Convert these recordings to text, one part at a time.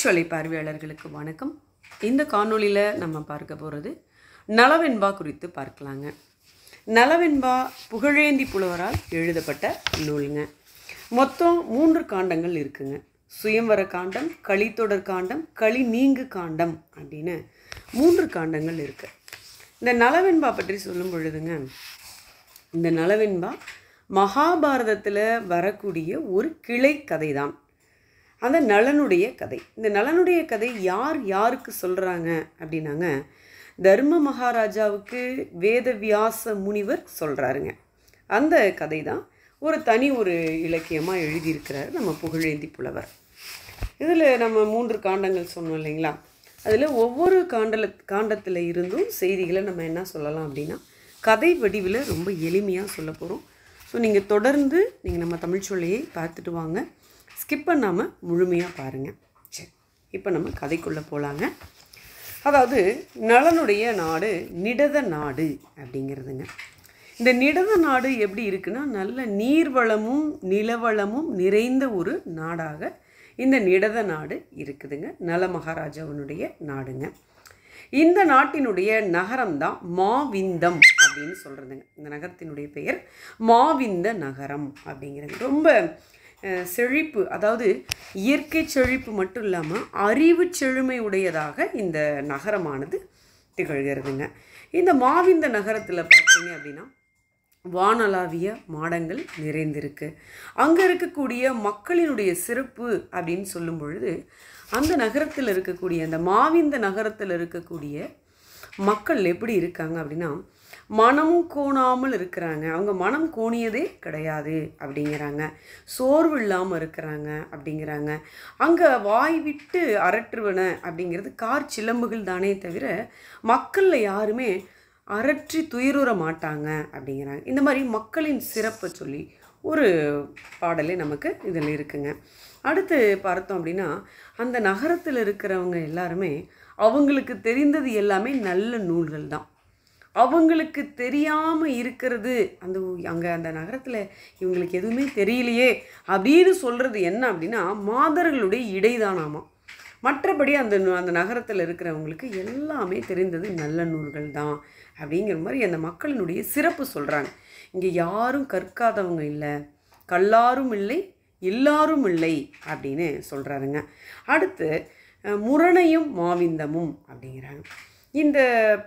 தமிழ்ச்சொலை பார்வையாளர்களுக்கு வணக்கம். இந்த காணொளியில் நம்ம பார்க்க போகிறது நளவெண்பா குறித்து பார்க்கலாங்க. நளவெண்பா புகழேந்தி புலவரால் எழுதப்பட்ட நூலுங்க. மொத்தம் 3 காண்டங்கள் இருக்குங்க. சுயம்வர காண்டம், களித்தொடர் காண்டம், களி நீங்கு காண்டம் அப்படின்னு 3 காண்டங்கள் இருக்கு. இந்த நளவெண்பா பற்றி சொல்லும் பொழுதுங்க, இந்த நளவெண்பா மகாபாரதத்தில் வரக்கூடிய ஒரு கிளை கதை தான். அந்த நளனுடைய கதை. இந்த நளனுடைய கதை யார் யாருக்கு சொல்கிறாங்க அப்படின்னாங்க, தர்ம மகாராஜாவுக்கு வேதவியாச முனிவர் சொல்கிறாருங்க. அந்த கதை தான் ஒரு இலக்கியமாக எழுதியிருக்கிறார் நம்ம புகழேந்தி புலவர். இதில் நம்ம 3 காண்டங்கள் சொன்னோம் இல்லைங்களா, அதில் ஒவ்வொரு காண்டத்தில் இருந்தும் செய்திகளை நம்ம என்ன சொல்லலாம் அப்படின்னா கதை வடிவில் ரொம்ப எளிமையாக சொல்ல போகிறோம். ஸோ நீங்கள் தொடர்ந்து நம்ம தமிழ்ச்சொல்லையை பார்த்துட்டு வாங்க, ஸ்கிப் பண்ணாமல் முழுமையாக பாருங்கள். சரி, இப்போ நம்ம கதைக்குள்ளே போகலாங்க. அதாவது நளனுடைய நாடு நிடத நாடு அப்படிங்கிறதுங்க. இந்த நிடத நாடு எப்படி இருக்குன்னா, நல்ல நீர்வளமும் நிலவளமும் நிறைந்த ஒரு நாடாக இந்த நிடத நாடு இருக்குதுங்க. நள மகாராஜாவினுடைய நாடுங்க. இந்த நாட்டினுடைய நகரம் தான் மாவிந்தம் அப்படின்னு சொல்கிறதுங்க. இந்த நகரத்தினுடைய பெயர் மாவிந்த நகரம் அப்படிங்கிறது. ரொம்ப செழிப்பு, அதாவது இயற்கை செழிப்பு மட்டும் இல்லாமல் அறிவு செழுமை உடையதாக இந்த நகரமானது திகழ்கிறதுங்க. இந்த மாவிந்த நகரத்தில் பார்த்தீங்க அப்படின்னா வானளாவிய மாடங்கள் நிறைந்திருக்கு. அங்கே இருக்கக்கூடிய மக்களினுடைய சிறப்பு அப்படின்னு சொல்லும் பொழுது, அந்த நகரத்தில் இருக்கக்கூடிய அந்த மாவிந்த நகரத்தில் இருக்கக்கூடிய மக்கள் எப்படி இருக்காங்க அப்படின்னா, மனம் கோணாமல் இருக்கிறாங்க. அவங்க மனம் கோணியதே கிடையாது அப்படிங்கிறாங்க. சோர்வு இல்லாமல் இருக்கிறாங்க அப்படிங்கிறாங்க. அங்கே வாய் விட்டு அரற்றுவன அப்படிங்கிறது கார் சிலம்புகள் தானே தவிர மக்களில் யாருமே அரற்றி துயருற மாட்டாங்க அப்படிங்கிறாங்க. இந்த மாதிரி மக்களின் சிறப்பை சொல்லி ஒரு பாடலே நமக்கு இதில் இருக்குங்க. அடுத்து பார்த்தோம் அப்படின்னா, அந்த நகரத்தில் இருக்கிறவங்க எல்லாருமே அவங்களுக்கு தெரிந்தது எல்லாமே நல்ல நூல்கள் தான். அவங்களுக்கு தெரியாமல் இருக்கிறது அந்த நகரத்தில் இவங்களுக்கு எதுவுமே தெரியலையே அப்படின்னு சொல்கிறது என்ன அப்படின்னா, மாதர்களுடைய இடைதானாமா. மற்றபடி அந்த நகரத்தில் இருக்கிறவங்களுக்கு எல்லாமே தெரிந்தது நல்ல நூல்கள் தான் அப்படிங்கிற மாதிரி அந்த மக்களினுடைய சிறப்பு சொல்கிறாங்க. இங்கே யாரும் கற்காதவங்க இல்லை, கல்லாரும் இல்லை, எல்லாரும் இல்லை அப்படின்னு சொல்கிறாருங்க. அடுத்து முரணையும் மாவிந்தமும் அப்படிங்கிறாங்க. இந்த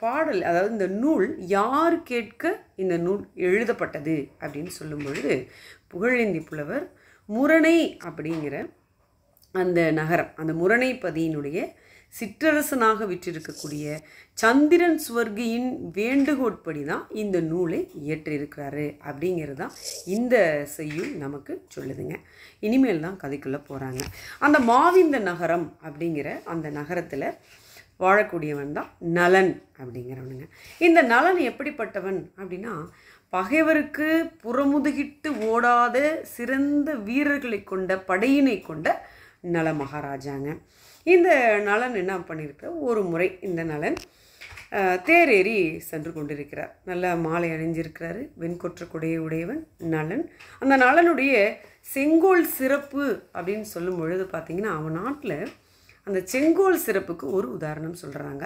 பாடல், அதாவது இந்த நூல் யார் கேட்க இந்த நூல் எழுதப்பட்டது அப்படின்னு சொல்லும் பொழுது, புகழேந்தி புலவர் முரணை அப்படிங்கிற அந்த நகரம், அந்த முரணைப்பதியினுடைய சிற்றரசனாக விற்றிருக்கக்கூடிய சந்திரன் சுவர்கியின் வேண்டுகோட்படி தான் இந்த நூலை இயற்றியிருக்கிறாரு அப்படிங்கிறது தான் இந்த செய்யுள் நமக்கு சொல்லுதுங்க. இனிமேல் தான் கதைக்குள்ளே போகிறாங்க. அந்த மாவிந்த நகரம் அப்படிங்கிற அந்த நகரத்தில் வாழக்கூடியவன் தான் நளன் அப்படிங்கிறவனுங்க. இந்த நளன் எப்படிப்பட்டவன் அப்படின்னா, பகைவருக்கு புறமுதுகிட்டு ஓடாத சிறந்த வீரர்களை கொண்ட படையினை கொண்ட நள மகாராஜாங்க. இந்த நளன் என்ன பண்ணியிருக்கிறார், ஒரு முறை இந்த நளன் தேரேறி சென்று கொண்டிருக்கிறார். நல்ல மாலை அணிஞ்சிருக்கிறாரு, வெண்கொற்ற கொடையை உடையவன் நளன். அந்த நளனுடைய செங்கோல் சிறப்பு அப்படின்னு சொல்லும் பொழுது பார்த்திங்கன்னா, அவன் நாட்டில் அந்த செங்கோல் சிறப்புக்கு ஒரு உதாரணம் சொல்கிறாங்க.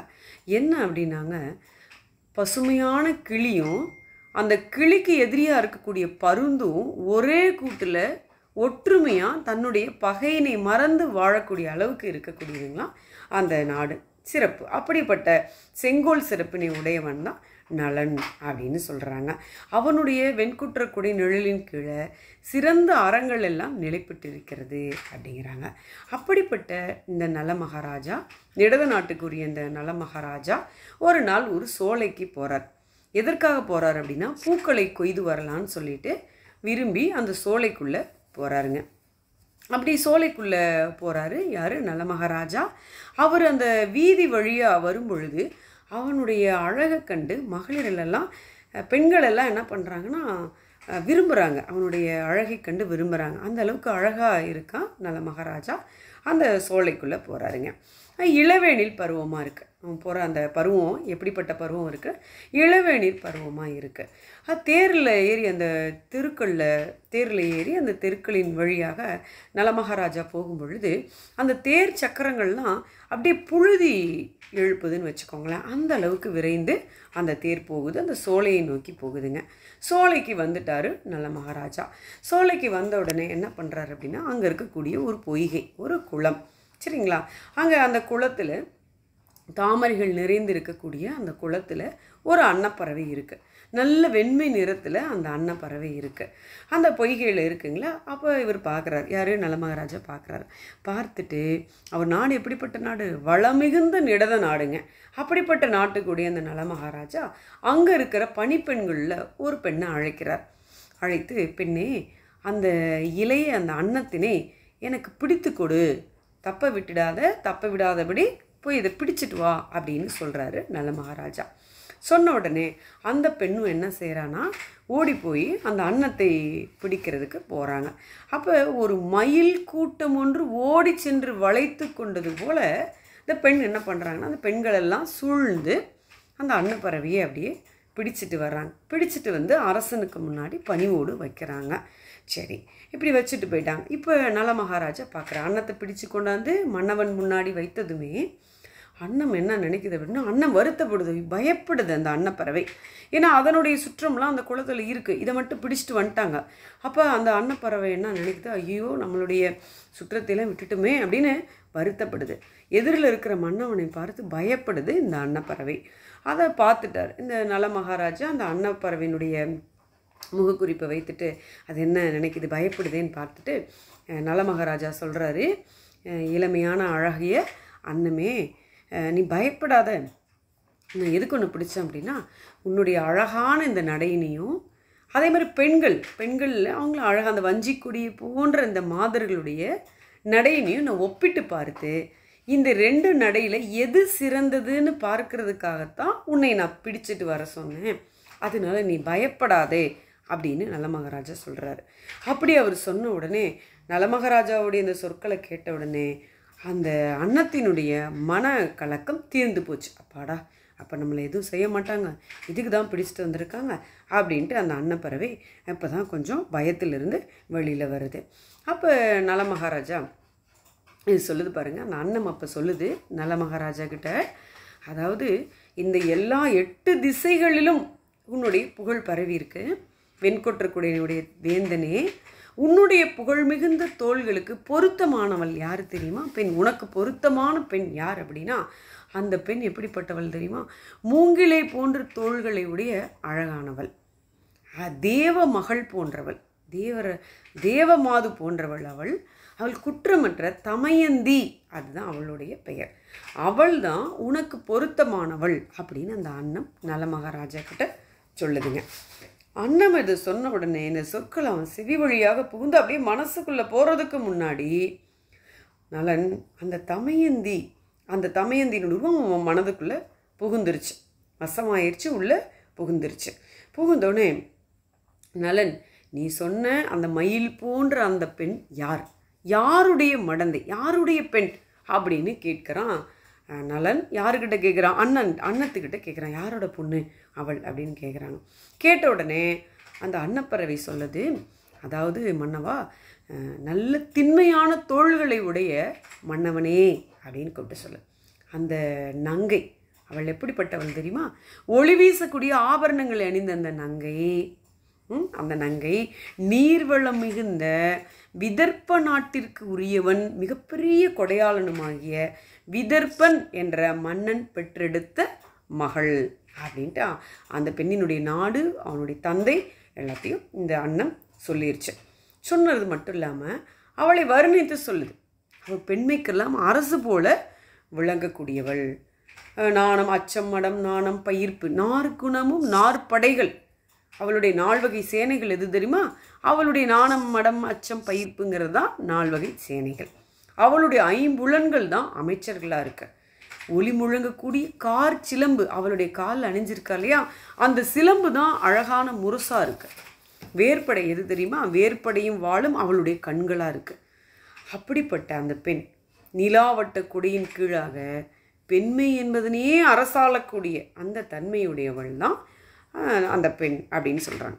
என்ன அப்படின்னாங்க, பசுமையான கிளியும் அந்த கிளிக்கு எதிரியாக இருக்கக்கூடிய பருந்தும் ஒரே கூட்டில் ஒற்றுமையாக தன்னுடைய பகையினை மறந்து வாழக்கூடிய அளவுக்கு இருக்கக்கூடியதுங்களாம் அந்த நாடு சிறப்பு. அப்படிப்பட்ட செங்கோல் சிறப்பினை உடையவன் தான் நளன் அப்படின்னு சொல்கிறாங்க. அவனுடைய வெண்குற்ற கொடை நிழலின் கீழே சிறந்த அறங்கள் எல்லாம் நிலைப்பட்டிருக்கிறது அப்படிங்கிறாங்க. அப்படிப்பட்ட இந்த நள மகாராஜா, நிடத நாட்டுக்குரிய இந்த நள மகாராஜா ஒரு நாள் ஒரு சோலைக்கு போகிறார். எதற்காக போகிறார் அப்படின்னா, பூக்களை கொய்து வரலான்னு சொல்லிட்டு விரும்பி அந்த சோலைக்குள்ளே போகிறாருங்க. அப்படி சோலைக்குள்ளே போகிறாரு யார், நள மகாராஜா. அவர் அந்த வீதி வழியாக வரும் பொழுது அவனுடைய அழகை கண்டு மகளிரெல்லாம் பெண்களெல்லாம் என்ன பண்ணுறாங்கன்னா விரும்புகிறாங்க, அவனுடைய அழகை கண்டு விரும்புகிறாங்க. அந்த அளவுக்கு அழகாக இருக்கான் நள மகாராஜா. அந்த சோலைக்குள்ளே போகிறாருங்க. இளவேனில் பருவமாக இருக்குது. போகிற அந்த பருவம் எப்படிப்பட்ட பருவம் இருக்குது? இளவேநீர் பருவமாக இருக்குது. தேரில் ஏறி அந்த தேரில் ஏறி அந்த தெருக்களின் வழியாக நலமகாராஜா போகும் பொழுது அந்த தேர் சக்கரங்கள்லாம் அப்படியே புழுதி எழுப்புதுன்னு வச்சுக்கோங்களேன். அந்த அளவுக்கு விரைந்து அந்த தேர் போகுது, அந்த சோலையை நோக்கி போகுதுங்க. சோலைக்கு வந்துட்டார் நலமகாராஜா. சோலைக்கு வந்த உடனே என்ன பண்ணுறாரு அப்படின்னா, அங்கே இருக்கக்கூடிய ஒரு பொய்கை, ஒரு குளம், சரிங்களா? அங்கே அந்த குளத்தில் தாமரைகள் நிறைந்து இருக்கக்கூடிய அந்த குளத்தில் ஒரு அன்னப்பறவை இருக்குது. நல்ல வெண்மை நிறத்தில் அந்த அன்னப்பறவை இருக்குது. அந்த பொய்கையில் இருக்குங்களா. அப்போ இவர் பார்க்குறாரு, யார்? நலமகாராஜா பார்க்குறாரு. பார்த்துட்டு அவர் நாடு எப்படிப்பட்ட நாடு? வளமிகுந்த நிடத நாடுங்க. அப்படிப்பட்ட நாட்டுக்குடைய அந்த நலமகாராஜா அங்கே இருக்கிற பணிப்பெண்களில் ஒரு பெண்ணை அழைக்கிறார். அழைத்து, பெண்ணே, அந்த இலையை, அந்த அன்னத்தினை எனக்கு பிடித்து கொடு, தப்ப விடாதபடி போய் இதை பிடிச்சிட்டு வா அப்படின்னு சொல்கிறாரு நலமகாராஜா. சொன்ன உடனே அந்த பெண்ணும் என்ன செய்கிறான்னா, ஓடி போய் அந்த அன்னத்தை பிடிக்கிறதுக்கு போகிறாங்க. அப்போ ஒரு மயில் கூட்டம் ஒன்று ஓடி சென்று வளைத்து கொண்டது போல் இந்த பெண் என்ன பண்ணுறாங்கன்னா, அந்த பெண்களெல்லாம் சூழ்ந்து அந்த அன்னப்பறவையை அப்படியே பிடிச்சிட்டு வர்றாங்க. பிடிச்சிட்டு வந்து அரசனுக்கு முன்னாடி பணிவோடு வைக்கிறாங்க. சரி, இப்படி வச்சுட்டு போயிட்டாங்க. இப்போ நலமகாராஜா பார்க்குற அன்னத்தை பிடிச்சு கொண்டாந்து மன்னவன் முன்னாடி வைத்ததுமே அன்னம் என்ன நினைக்குது அப்படின்னா, அன்னம் வருத்தப்படுது, பயப்படுது அந்த அன்னப்பறவை. ஏன்னா அதனுடைய சுற்றம்லாம் அந்த குளத்தில் இருக்குது. இதை மட்டும் பிடிச்சிட்டு வந்துட்டாங்க. அப்போ அந்த அன்னப்பறவை என்ன நினைக்குது, ஐயோ நம்மளுடைய சுற்றத்தையெல்லாம் விட்டுட்டுமே அப்படின்னு வருத்தப்படுது. எதிரில் இருக்கிற மன்னவனை பார்த்து பயப்படுது இந்த அன்னப்பறவை. அதை பார்த்துட்டார் இந்த நலமகாராஜா. அந்த அன்னப்பறவையினுடைய முகக்குறிப்பை வைத்துட்டு அது என்ன நினைக்குது, பயப்படுதேன்னு பார்த்துட்டு நலமகாராஜா சொல்கிறாரு, இளமையான அழகிய அன்னமே, நீ பயப்படாத. நான் எதுக்கு ஒன்று பிடிச்சேன் அப்படின்னா, உன்னுடைய அழகான இந்த நடையினையும் அதே மாதிரி பெண்கள் அவங்கள அழகாக அந்த வஞ்சிக்கொடி போன்ற இந்த மாதர்களுடைய நடையினையும் நான் ஒப்பிட்டு பார்த்து இந்த 2 நடையில் எது சிறந்ததுன்னு பார்க்கறதுக்காகத்தான் உன்னை நான் பிடிச்சிட்டு வர சொன்னேன். அதனால நீ பயப்படாதே அப்படின்னு நலமகாராஜா சொல்கிறாரு. அப்படி அவர் சொன்ன உடனே நலமகாராஜாவுடைய இந்த சொற்களை கேட்ட உடனே அந்த அன்னத்தினுடைய மன கலக்கம் தீர்ந்து போச்சு. அப்பாடா, அப்போ நம்மளை எதுவும் செய்ய மாட்டாங்க, இதுக்கு தான் பிடிச்சிட்டு வந்திருக்காங்க அப்படின்ட்டு அந்த அன்னப்பறவை இப்போ தான் கொஞ்சம் பயத்திலிருந்து வெளியில் வருது. அப்போ நலமகாராஜா இது சொல்லுது பாருங்கள். அந்த அன்னம் அப்போ சொல்லுது நலமகாராஜா கிட்ட, அதாவது இந்த எல்லா 8 திசைகளிலும் உன்னுடைய புகழ் பரவி இருக்கு. வெண்கொற்றக்குடையினுடைய வேந்தனே, உன்னுடைய புகழ் மிகுந்த தோள்களுக்கு பொருத்தமானவள் யார் தெரியுமா? பெண். உனக்கு பொருத்தமான பெண் யார் அப்படின்னா, அந்த பெண் எப்படிப்பட்டவள் தெரியுமா? மூங்கிலை போன்ற தோள்களை உடைய அழகானவள், தேவ மகள் போன்றவள், தேவமாது போன்றவள் அவள் குற்றமற்ற தமயந்தி, அதுதான் அவளுடைய பெயர். அவள் தான் உனக்கு பொருத்தமானவள் அப்படின்னு அந்த அன்னம் நலமகாராஜா கிட்ட சொல்லுதுங்க. அன்னம் இது சொன்ன உடனே இந்த சொற்கள் அவன் செவி வழியாக புகுந்து அப்படியே மனசுக்குள்ளே போகிறதுக்கு முன்னாடி நலன் அந்த தமயந்தியின் உருவம் அவன் மனதுக்குள்ளே புகுந்துருச்சு, வசமாயிருச்சு, உள்ளே புகுந்துருச்சு. புகுந்தோடனே நலன், நீ சொன்ன அந்த மயில் போன்ற அந்த பெண் யார்? யாருடைய மடந்தை, யாருடைய பெண் அப்படின்னு கேட்குறான் நலன். யாருக்கிட்ட கேட்குறான்? அன்னத்துக்கிட்ட கேட்குறான். யாரோட பொண்ணு அவள் அப்படின்னு கேட்குறாங்க. கேட்ட உடனே அந்த அன்னப்பறவை சொல்லுது, அதாவது மன்னவா, நல்ல திண்மையான தோள்களை உடைய மன்னவனே அப்படின்னு கூப்பிட்டு சொல்லு. அந்த நங்கை அவள் எப்படிப்பட்டவள் தெரியுமா? ஒளி வீசக்கூடிய ஆபரணங்களை அணிந்த அந்த நங்கை நீர்வளம் மிகுந்த விதர்ப்ப நாட்டிற்கு உரியவன், மிகப்பெரிய கொடையாளனுமாகிய விதர்ப்பன் என்ற மன்னன் பெற்றெடுத்த மகள் அப்படின்ட்டு அந்த பெண்ணினுடைய நாடு, அவனுடைய தந்தை எல்லாத்தையும் இந்த அன்னம் சொல்லிருச்சு. சொன்னது மட்டும் இல்லாமல் அவளை வர்ணித்து சொல்லுது. அவள் பெண்மைக்கெல்லாம் அரசு போல விளங்கக்கூடியவள். நாணம், அச்சம், மடம், நாணம், பயிர்ப்பு, நாற்குணமும் நாற்படைகள். அவளுடைய 4 வகை சேனைகள் எது தெரியுமா? அவளுடைய நாணம், மடம், அச்சம், பயிர்ப்புங்கிறது தான் 4 வகை சேனைகள். அவளுடைய 5 புலன்கள் தான் அமைச்சர்களாக இருக்க. ஒளி முழங்கக்கூடிய கார் சிலம்பு அவளுடைய காலில் அணிஞ்சிருக்கா இல்லையா, அந்த சிலம்பு தான் அழகான முரசாக இருக்கு. வேர்படை எது தெரியுமா? வேர்படையும் வாளும் அவளுடைய கண்களாக இருக்குது. அப்படிப்பட்ட அந்த பெண் நிலாவட்ட கொடியின் கீழாக பெண்மை என்பதனையே அரசாளக்கூடிய அந்த தன்மையுடையவள் தான் அந்த பெண் அப்படின்னு சொல்கிறாங்க.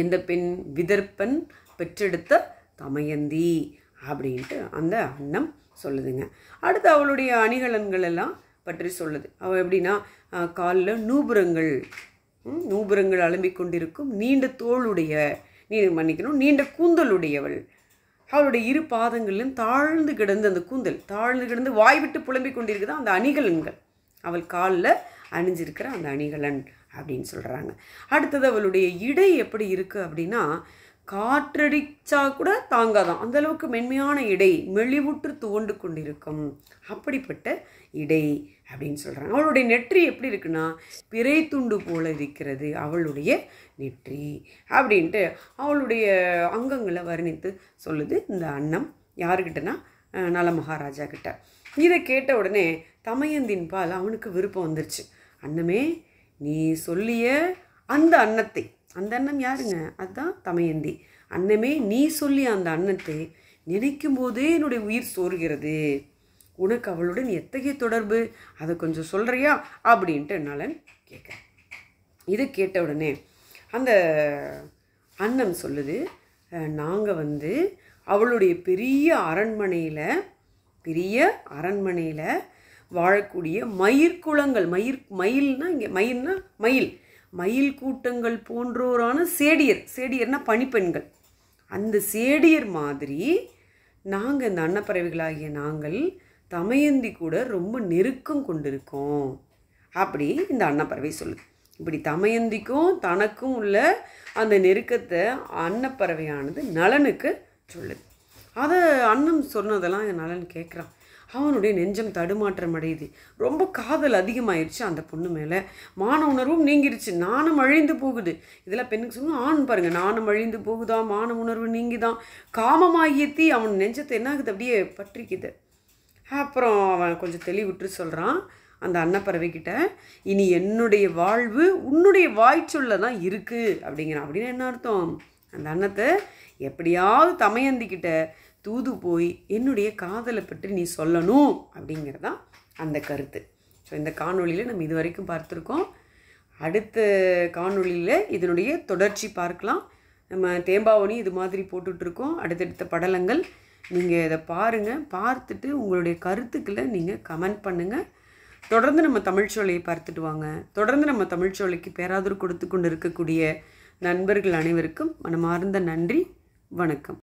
எந்த பெண்? விதர்ப்பன் பெற்றெடுத்த தமயந்தி அப்படின்ட்டு அந்த அன்னம் சொல்லுதுங்க. அடுத்து அவளுடைய அணிகலன்கள் எல்லாம் பற்றி சொல்லுது. அவள் எப்படின்னா காலில் நூபுரங்கள் அலம்பிக் கொண்டிருக்கும் நீண்ட தோளுடைய நீண்ட கூந்தலுடையவள். அவளுடைய இரு பாதங்களிலும் தாழ்ந்து கிடந்து அந்த கூந்தல் தாழ்ந்து கிடந்து வாய் விட்டு புலம்பிக் கொண்டிருக்குதான் அந்த அணிகலன்கள். அவள் காலில் அணிஞ்சிருக்கிற அந்த அணிகலன் அப்படின்னு சொல்கிறாங்க. அடுத்தது அவளுடைய இடை எப்படி இருக்குது அப்படின்னா காற்றடிச்சா கூட தாங்காதான் அந்தளவுக்கு மென்மையான இடை, மெலிவுற்று துவண்டு கொண்டிருக்கும் அப்படிப்பட்ட இடை அப்படின்னு சொல்கிறாங்க. அவளுடைய நெற்றி எப்படி இருக்குன்னா பிறை துண்டு போல இருக்கிறது அவளுடைய நெற்றி அப்படின்ட்டு அவளுடைய அங்கங்களை வர்ணித்து சொல்லுது இந்த அன்னம். யாருக்கிட்டனா நல மகாராஜா கிட்ட. இதை கேட்ட உடனே தமயந்தின் பால் அவனுக்கு விருப்பம் வந்துருச்சு. அன்னமே, நீ சொல்லிய அந்த அன்னத்தை, அந்த அன்னம் யாருங்க? அதுதான் தமயந்தி. அன்னமே, நீ சொல்லிய அந்த அன்னத்தை நினைக்கும் போதே என்னுடைய உயிர் சோறுகிறது. உனக்கு அவளுடன் எத்தகைய தொடர்பு, அதை கொஞ்சம் சொல்கிறியா அப்படின்ட்டு நலன் கேட்க. இதை கேட்ட உடனே அந்த அன்னம் சொல்லுது, நாங்கள் அவளுடைய பெரிய அரண்மனையில் வாழக்கூடிய மயிர்குளங்கள், மயில்னா இங்கே மயில் கூட்டங்கள் போன்றோரான சேடியர்னா பணிப்பெண்கள், அந்த சேடியர் மாதிரி நாங்கள் இந்த அன்னப்பறவைகளாகிய நாங்கள் தமயந்தி கூட ரொம்ப நெருக்கம் கொண்டிருக்கோம் அப்படி இந்த அன்னப்பறவை சொல்லுது. இப்படி தமயந்திக்கும் தனக்கும் உள்ள அந்த நெருக்கத்தை அன்னப்பறவையானது நலனுக்கு சொல்லுது. அதை அன்னம் சொன்னதெல்லாம் நலன் கேட்குறான். அவனுடைய நெஞ்சம் தடுமாற்றம் அடையுது. ரொம்ப காதல் அதிகமாயிடுச்சு அந்த பொண்ணு மேலே. மான உணர்வும் நீங்கிருச்சு. நாணம் அழிந்து போகுது. இதெல்லாம் பெண்ணுக்கு சொல்லுங்க. ஆண் பாருங்கள், நாணம் அழிந்து போகுதா, மான உணர்வு நீங்கிதான். காமமாகிய தீ அவன் நெஞ்சத்தை என்ன ஆகுது, அப்படியே பற்றிக்குது. அப்புறம் அவன் கொஞ்சம் தெளிவுற்று சொல்கிறான் அந்த அன்னப்பறவைக்கிட்ட, இனி என்னுடைய வாழ்வு உன்னுடைய வாய்ச்சொல்ல தான் இருக்குது அப்படிங்கிறான். அப்படின்னு என்ன அர்த்தம்? அந்த அன்னத்தை எப்படியாவது தமயந்திக்கிட்ட தூது போய் என்னுடைய காதலை பற்றி நீ சொல்லணும் அப்படிங்கிறதான் அந்த கருத்து. ஸோ இந்த காணொளியில் நம்ம இது வரைக்கும் பார்த்துருக்கோம். அடுத்த காணொளியில் இதனுடைய தொடர்ச்சி பார்க்கலாம். நம்ம தேம்பாவணி இது மாதிரி போட்டுட்ருக்கோம், அடுத்தடுத்த படலங்கள். நீங்கள் இதை பாருங்கள், பார்த்துட்டு உங்களுடைய கருத்துக்களை நீங்கள் கமெண்ட் பண்ணுங்கள். தொடர்ந்து நம்ம தமிழ்ச்சோலையை பார்த்துட்டு வாங்க. தொடர்ந்து நம்ம தமிழ்ச்சோலைக்கு பேராதரவு கொடுத்து கொண்டு இருக்கக்கூடிய நண்பர்கள் அனைவருக்கும் மனமார்ந்த நன்றி. வணக்கம்.